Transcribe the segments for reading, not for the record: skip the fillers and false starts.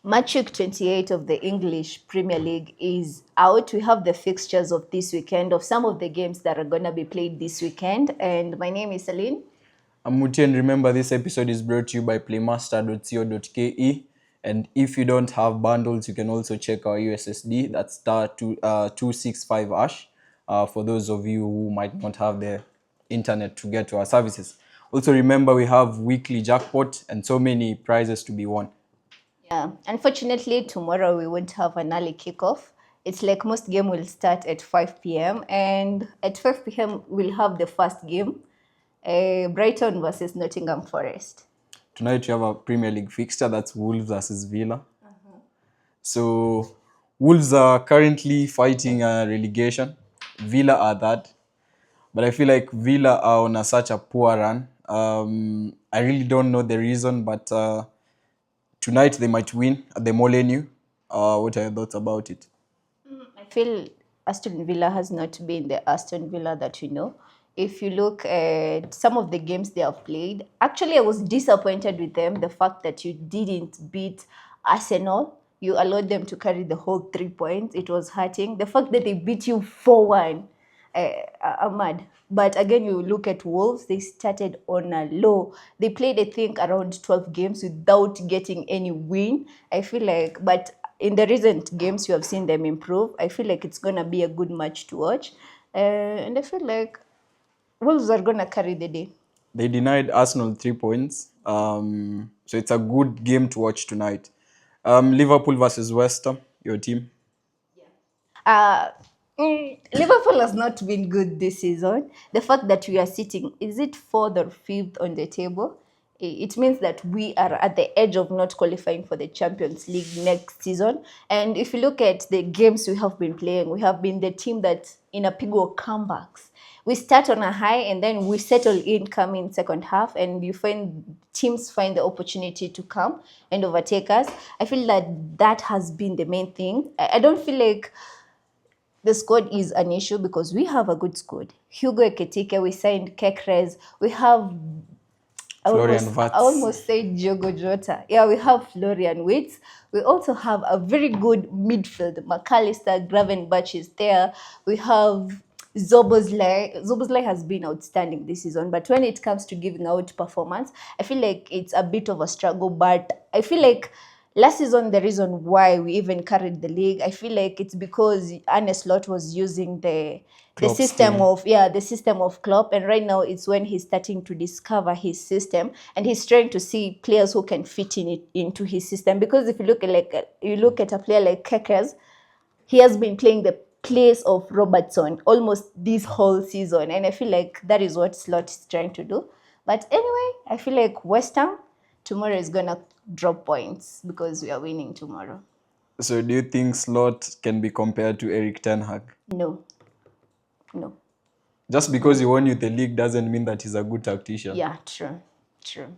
Matchweek 28 of the English Premier League is out. We have the fixtures of this weekend, of some of the games that are going to be played this weekend. And my name is Celine. I'm Muti, and remember this episode is brought to you by playmaster.co.ke. And if you don't have bundles, you can also check our USSD. That's star 265 hash for those of you who might not have the internet to get to our services. Also remember we have weekly jackpot and so many prizes to be won. Yeah, unfortunately, tomorrow we won't have an early kickoff. It's like most game will start at 5 p.m. And at 5 p.m. we'll have the first game, Brighton versus Nottingham Forest. Tonight you have a Premier League fixture, that's Wolves versus Villa. So Wolves are currently fighting relegation. Villa are that. But I feel like Villa are on such a poor run. I really don't know the reason, but tonight they might win at the Molineux. What are your thoughts about it? I feel Aston Villa has not been the Aston Villa that we know. If you look at some of the games they have played, actually, I was disappointed with them. The fact that you didn't beat Arsenal, you allowed them to carry the whole 3 points. It was hurting. The fact that they beat you 4-1, I'm mad. But again, you look at Wolves, they started on a low. They played, I think, around 12 games without getting any win. I feel like, but in the recent games, you have seen them improve. I feel like it's going to be a good match to watch. And I feel like Wolves are going to carry the day. They denied Arsenal 3 points. So it's a good game to watch tonight. Liverpool versus West Ham, your team. Uh, Liverpool has not been good this season. The fact that we are sitting, is it fourth or fifth on the table? It means that we are at the edge of not qualifying for the Champions League next season. And if you look at the games we have been playing, we have been the team that in a pig comebacks. We start on a high and then we settle in coming second half, and you find teams find the opportunity to come and overtake us. I feel that has been the main thing. I don't feel like the squad is an issue because we have a good squad. Hugo Ekitike, we signed Kekrez, we have Florian I Wirtz. almost said Diogo Jota. Yeah, we have Florian Wirtz. We also have a very good midfield. McAllister, Gravenberch is there. We have Zoboslai. Zoboslai has been outstanding this season, but when it comes to giving out performance, I feel like it's a bit of a struggle. But I feel like last season, the reason why we even carried the league, I feel like it's because Arne Slot was using the Klopp's system team. of the system of Klopp, and right now it's when he's starting to discover his system, and he's trying to see players who can fit into his system. Because if you look at a player like Kekes, he has been playing the place of Robertson almost this whole season, and I feel like that is what Slot is trying to do. But anyway, I feel like West Ham tomorrow is gonna drop points because we are winning tomorrow. So do you think Slot can be compared to Eric Ten Hag? No. No. Just because he won you the league doesn't mean that he's a good tactician. Yeah, true. True.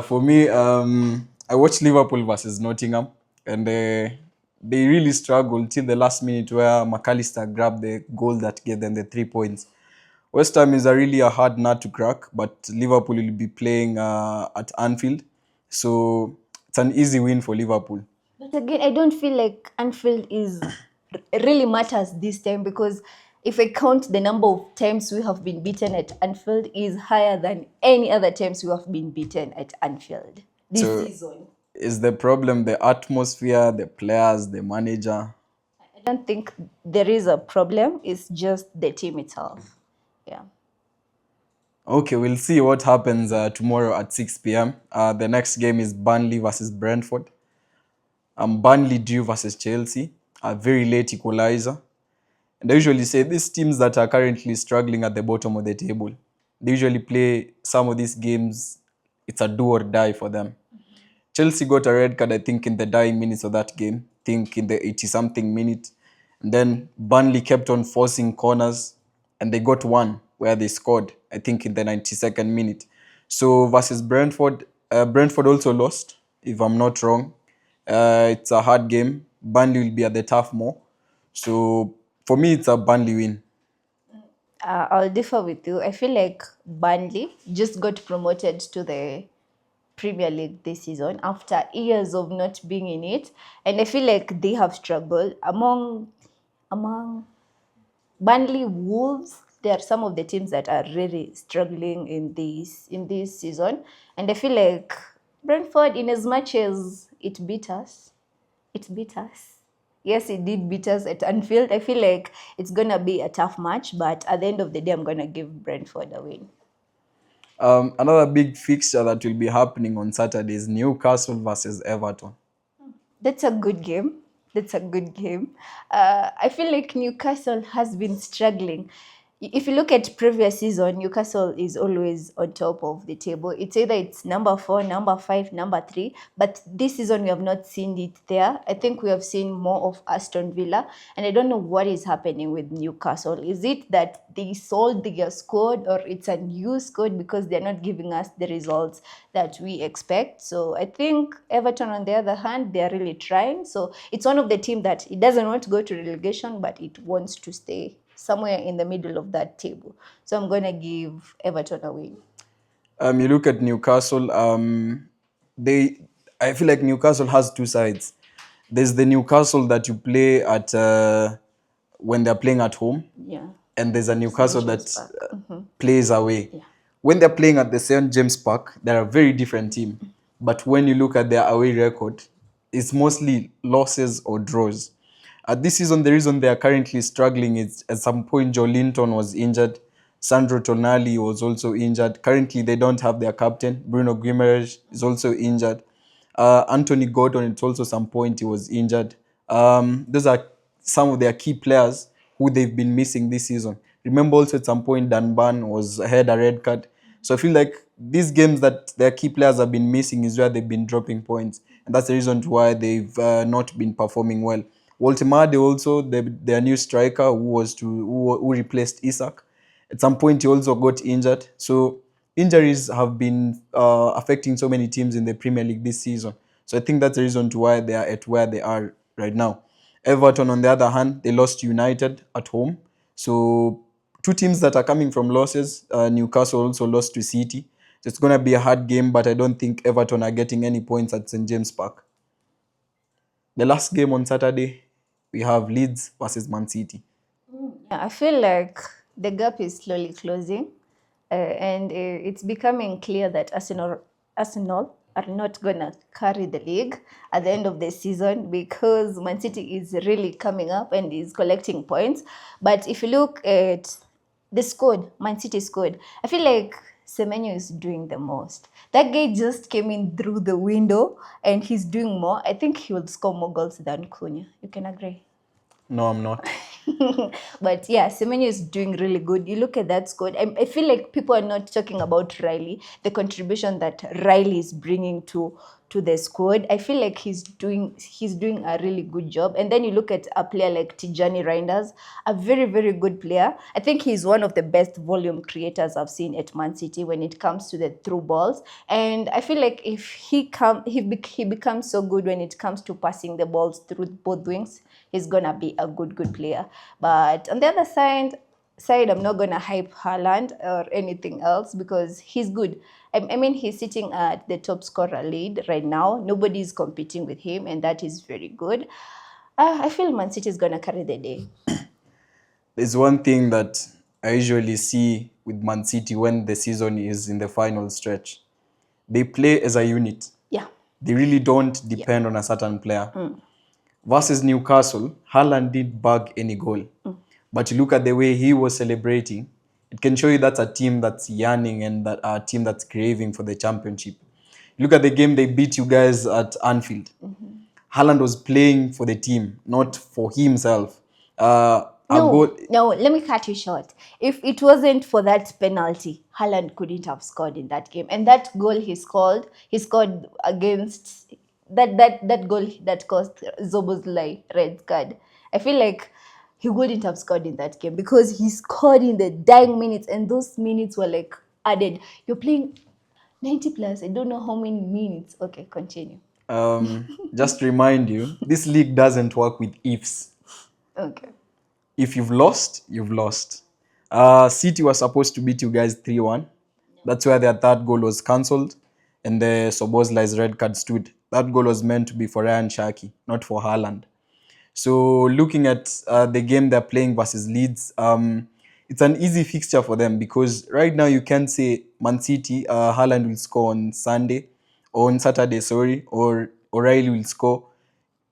For me, I watched Liverpool versus Nottingham, and they really struggled till the last minute where McAllister grabbed the goal that gave them the 3 points. West Ham is really a hard nut to crack, but Liverpool will be playing at Anfield, so it's an easy win for Liverpool. But again, I don't feel like Anfield is really matters this time, because if I count the number of times we have been beaten at Anfield is higher than any other times we have been beaten at Anfield this season. Is the problem the atmosphere, the players, the manager? I don't think there is a problem. It's just the team itself. Yeah. Okay, we'll see what happens tomorrow at 6 p.m. The next game is Burnley versus Brentford. Burnley drew versus Chelsea, a very late equalizer. And I usually say these teams that are currently struggling at the bottom of the table, they usually play some of these games, it's a do or die for them. Chelsea got a red card, I think, in the dying minutes of that game. I think in the 80-something minute. And then Burnley kept on forcing corners, and they got one where they scored, I think, in the 92nd minute. So versus Brentford, Brentford also lost, if I'm not wrong. It's a hard game. Burnley will be at the tough more. So for me, it's a Burnley win. I'll differ with you. I feel like Burnley just got promoted to the Premier League this season after years of not being in it, and I feel like they have struggled among Burnley, Wolves. There are some of the teams that are really struggling in this season, and I feel like Brentford, in as much as it beat us. Yes, it did beat us at Anfield. I feel like it's gonna be a tough match, but at the end of the day, I'm gonna give Brentford a win. Another big fixture that will be happening on Saturday is Newcastle versus Everton. That's a good game. That's a good game. I feel like Newcastle has been struggling. If you look at previous season, Newcastle is always on top of the table. It's either it's number 4, number 5, number 3. But this season we have not seen it there. I think we have seen more of Aston Villa, and I don't know what is happening with Newcastle. Is it that they sold their squad, or it's a new squad because they're not giving us the results that we expect? So I think Everton, on the other hand, they are really trying. So it's one of the team that it doesn't want to go to relegation, but it wants to stay somewhere in the middle of that table. So I'm going to give Everton a win. You look at Newcastle. They, I feel like Newcastle has two sides. There's the Newcastle that you play at when they're playing at home, Yeah. and there's a Newcastle St. that James Park. plays away. Yeah. When they're playing at the St. James Park, they're a very different team. But when you look at their away record, it's mostly losses or draws. This season, the reason they are currently struggling is at some point Joe Linton was injured. Sandro Tonali was also injured. Currently, they don't have their captain. Bruno Guimaraes is also injured. Anthony Gordon, it's also some point he was injured. Those are some of their key players who they've been missing this season. Remember also at some point Dan Burn had a red card. So I feel like these games that their key players have been missing is where they've been dropping points. And that's the reason why they've not been performing well. Walter Made also, their new striker who replaced Isak. At some point, he also got injured. So injuries have been affecting so many teams in the Premier League this season. So I think that's the reason to why they are at where they are right now. Everton, on the other hand, they lost to United at home. So two teams that are coming from losses. Newcastle also lost to City. So it's going to be a hard game, but I don't think Everton are getting any points at St. James Park. The last game on Saturday, we have Leeds versus Man City. Yeah, I feel like the gap is slowly closing, and it's becoming clear that Arsenal are not gonna carry the league at the end of the season because Man City is really coming up and is collecting points. But if you look at the squad, Man City squad, I feel like Semenyo is doing the most. That guy just came in through the window and he's doing more. I think he will score more goals than Cunha. You can agree? No, I'm not. But yeah, Semenyo is doing really good. You look at that squad. I feel like people are not talking about Riley, the contribution that Riley is bringing to the squad. I feel like he's doing a really good job. And then you look at a player like Tijani Reinders, a very very good player. I think he's one of the best volume creators I've seen at Man City when it comes to the through balls. And I feel like if he becomes so good when it comes to passing the balls through both wings, he's gonna be a good player. But on the other side, I'm not gonna hype Haaland or anything else because he's good. I mean, he's sitting at the top scorer lead right now. Nobody's competing with him, and that is very good. I feel Man City is gonna carry the day. There's one thing that I usually see with Man City when the season is in the final stretch. They play as a unit. Yeah. They really don't depend on a certain player. Versus Newcastle, Haaland didn't bag any goal. But you look at the way he was celebrating, it can show you that's a team that's yearning and that a team that's craving for the championship. Look at the game they beat you guys at Anfield. Haaland was playing for the team, not for himself. No, let me cut you short. If it wasn't for that penalty, Haaland couldn't have scored in that game. And that goal he scored against that goal that cost Zoboslai red card. I feel like he wouldn't have scored in that game because he scored in the dying minutes, and those minutes were like added. You're playing 90 plus. I don't know how many minutes. Okay, continue. Just to remind you, this league doesn't work with ifs. Okay. If you've lost, you've lost. City was supposed to beat you guys 3-1. That's where their third goal was cancelled. and the Sobozlai's red card stood. That goal was meant to be for Ryan Shaki, not for Haaland. So looking at the game they're playing versus Leeds, it's an easy fixture for them because right now you can say Man City, Haaland will score on Sunday, or on Saturday, sorry, or O'Reilly will score.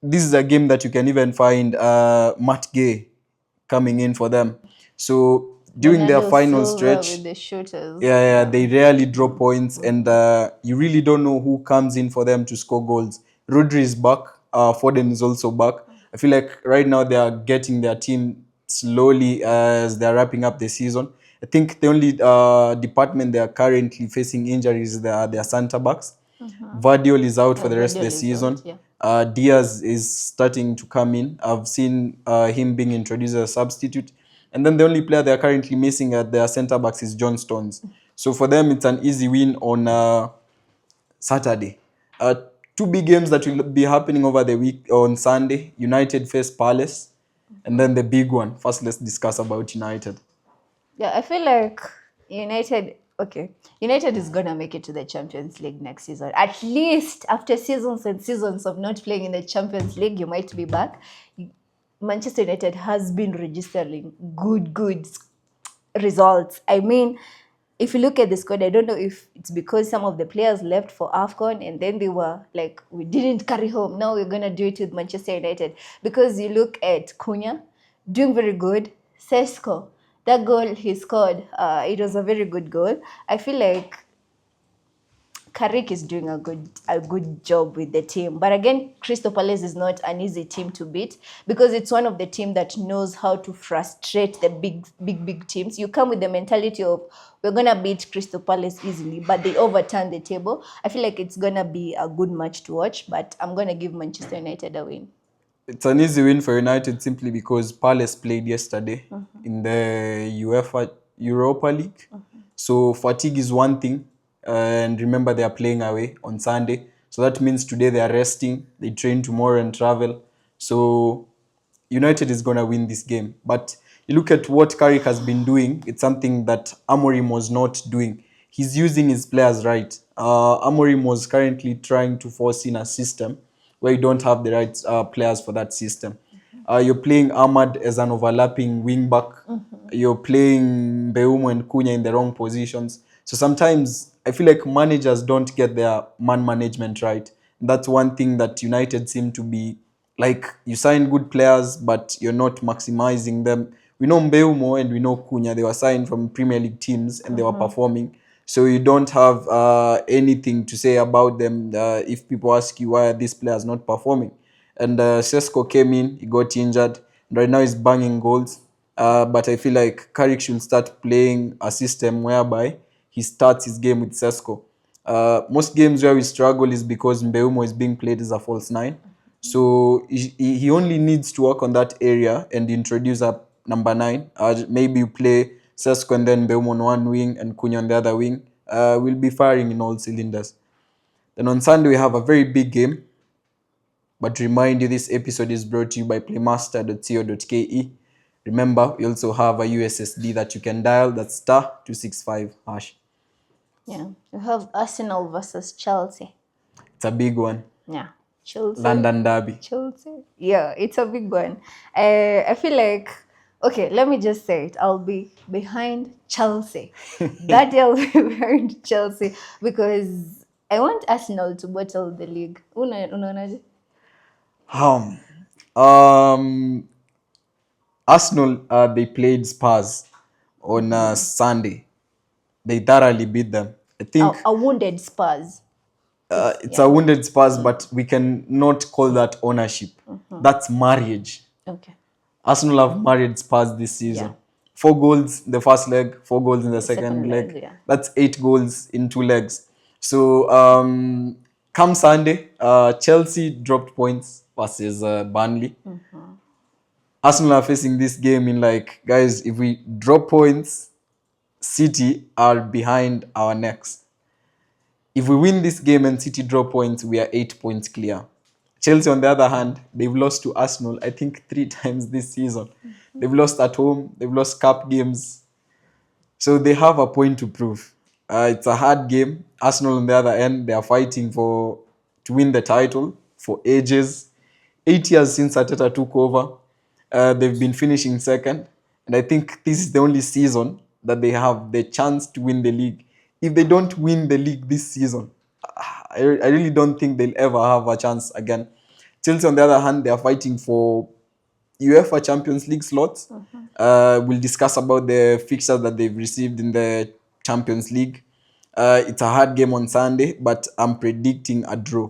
This is a game that you can even find Matt Gay coming in for them. So during their Bernardo final Silva stretch, with the shooters. yeah, Yeah. they rarely drop points, and you really don't know who comes in for them to score goals. Rodri is back. Foden is also back. I feel like right now they are getting their team slowly as they are wrapping up the season. I think the only department they are currently facing injuries is their centre backs. Vardiol is out for Yeah, the rest of the Guardiola is out. season. Yeah. Diaz is starting to come in. I've seen him being introduced as a substitute. And then the only player they are currently missing at their centre backs is John Stones. So for them, it's an easy win on Saturday. Two big games that will be happening over the week on Sunday. United face Palace. And then the big one. First, let's discuss about United. Yeah, I feel like United is gonna make it to the Champions League next season. At least after seasons and seasons of not playing in the Champions League, you might be back. Manchester United has been registering good results. I mean, if you look at the squad, I don't know if it's because some of the players left for AFCON and then they were like, we didn't carry home. Now we're going to do it with Manchester United. Because you look at Cunha, doing very good. Sesko, that goal he scored, it was a very good goal. I feel like Carrick is doing a good job with the team. But again, Crystal Palace is not an easy team to beat because it's one of the teams that knows how to frustrate the big teams. You come with the mentality of we're gonna beat Crystal Palace easily, but they overturn the table. I feel like it's gonna be a good match to watch, but I'm gonna give Manchester United a win. It's an easy win for United simply because Palace played yesterday in the UEFA Europa League. So fatigue is one thing, and remember they are playing away on Sunday. So that means today they are resting. They train tomorrow and travel. So United is going to win this game. But you look at what Carrick has been doing, it's something that Amorim was not doing. He's using his players right. Amorim was currently trying to force in a system where you don't have the right players for that system. You're playing Ahmad as an overlapping wing back. You're playing Beumo and Cunha in the wrong positions. So sometimes I feel like managers don't get their man management right. That's one thing that United seem to be like. You sign good players, but you're not maximizing them. We know Mbeumo and we know Cunha. They were signed from Premier League teams and they were performing. So you don't have anything to say about them if people ask you why are these players not performing. And Sesko came in, he got injured. Right now he's banging goals. But I feel like Carrick should start playing a system whereby he starts his game with Sesko. Most games where we struggle is because Mbeumo is being played as a false nine. So he only needs to work on that area and introduce a number 9. Maybe you play Sesko and then Mbeumo on one wing and Cunha on the other wing. We'll be firing in all cylinders. Then on Sunday we have a very big game. But remind you, this episode is brought to you by playmaster.co.ke. Remember, we also have a USSD that you can dial. That's star 265 hash. Yeah, you have Arsenal versus Chelsea. It's a big one. Yeah, Chelsea. London derby. Chelsea. Yeah, it's a big one. I feel like, okay, let me just say it. I'll be behind Chelsea. That day I'll be behind Chelsea because I want Arsenal to bottle the league. Unaonaje? Arsenal, they played Spurs on Sunday. They thoroughly beat them. I think A wounded Spurs. it's a wounded Spurs, but we can not call that ownership. That's marriage. Okay. Arsenal have married Spurs this season. Yeah. 4 goals in the first leg, 4 goals in the second leg. Yeah. That's 8 goals in 2 legs. So come Sunday, Chelsea dropped points versus Burnley. Arsenal are facing this game in like, guys, if we drop points, City are behind our necks. If we win this game and City drop points, we are 8 points clear. Chelsea, on the other hand, they've lost to Arsenal, I think 3 times this season. They've lost at home, they've lost cup games. So they have a point to prove. It's a hard game. Arsenal on the other end, they are fighting to win the title for ages. 8 years since Arteta took over, they've been finishing second, and I think this is the only season that they have the chance to win the league. If they don't win the league this season, I really don't think they'll ever have a chance again. Chelsea, on the other hand, they are fighting for UEFA Champions League slots. We'll discuss about the fixtures that they've received in the Champions League. It's a hard game on Sunday, but I'm predicting a draw.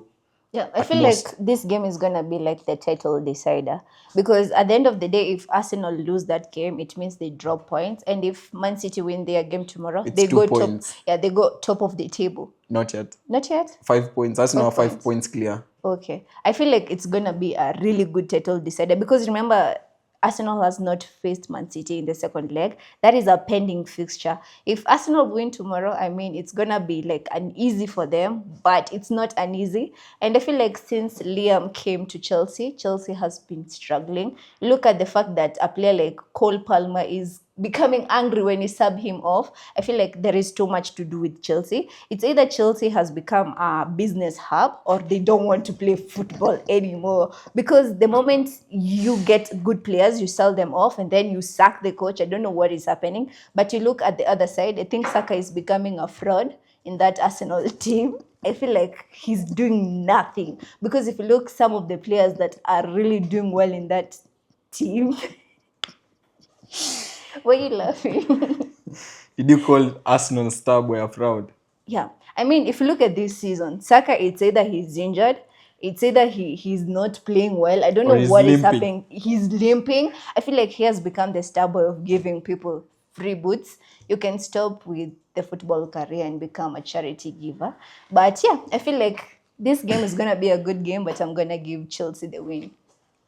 Yeah, I At feel like most. this game is gonna be like the title decider because at the end of the day, if Arsenal lose that game, it means they drop points, and if Man City win their game tomorrow, It's they 2 go top. points. Yeah, they go top of the table. Not yet. Not yet. 5 points. Arsenal are 5 5 points. points clear. Okay. I feel like it's gonna be a really good title decider because remember, Arsenal has not faced Man City in the second leg. That is a pending fixture. If Arsenal win tomorrow, I mean, it's gonna be like an easy for them, but it's not an easy. And I feel like since Liam came to Chelsea, Chelsea has been struggling. Look at the fact that a player like Cole Palmer is becoming angry when you sub him off. I feel like there is too much to do with Chelsea. It's either Chelsea has become a business hub or they don't want to play football anymore. Because the moment you get good players, you sell them off and then you sack the coach. I don't know what is happening. But you look at the other side, I think Saka is becoming a fraud in that Arsenal team. I feel like he's doing nothing. Because if you look some of the players that are really doing well in that team, why are you laughing? Did you call Arsenal star boy a fraud? Yeah. I mean, if you look at this season, Saka, it's either he's injured, it's either he's not playing well. I don't Or know he's what is limping? happening. He's limping. I feel like he has become the star boy of giving people free boots. You can stop with the football career and become a charity giver. But yeah, I feel like this game is going to be a good game, but I'm going to give Chelsea the win.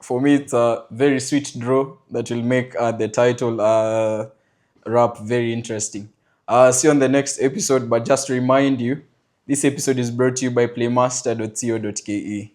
For me, it's a very sweet draw that will make the title wrap very interesting. See you on the next episode, but just to remind you, this episode is brought to you by playmaster.co.ke.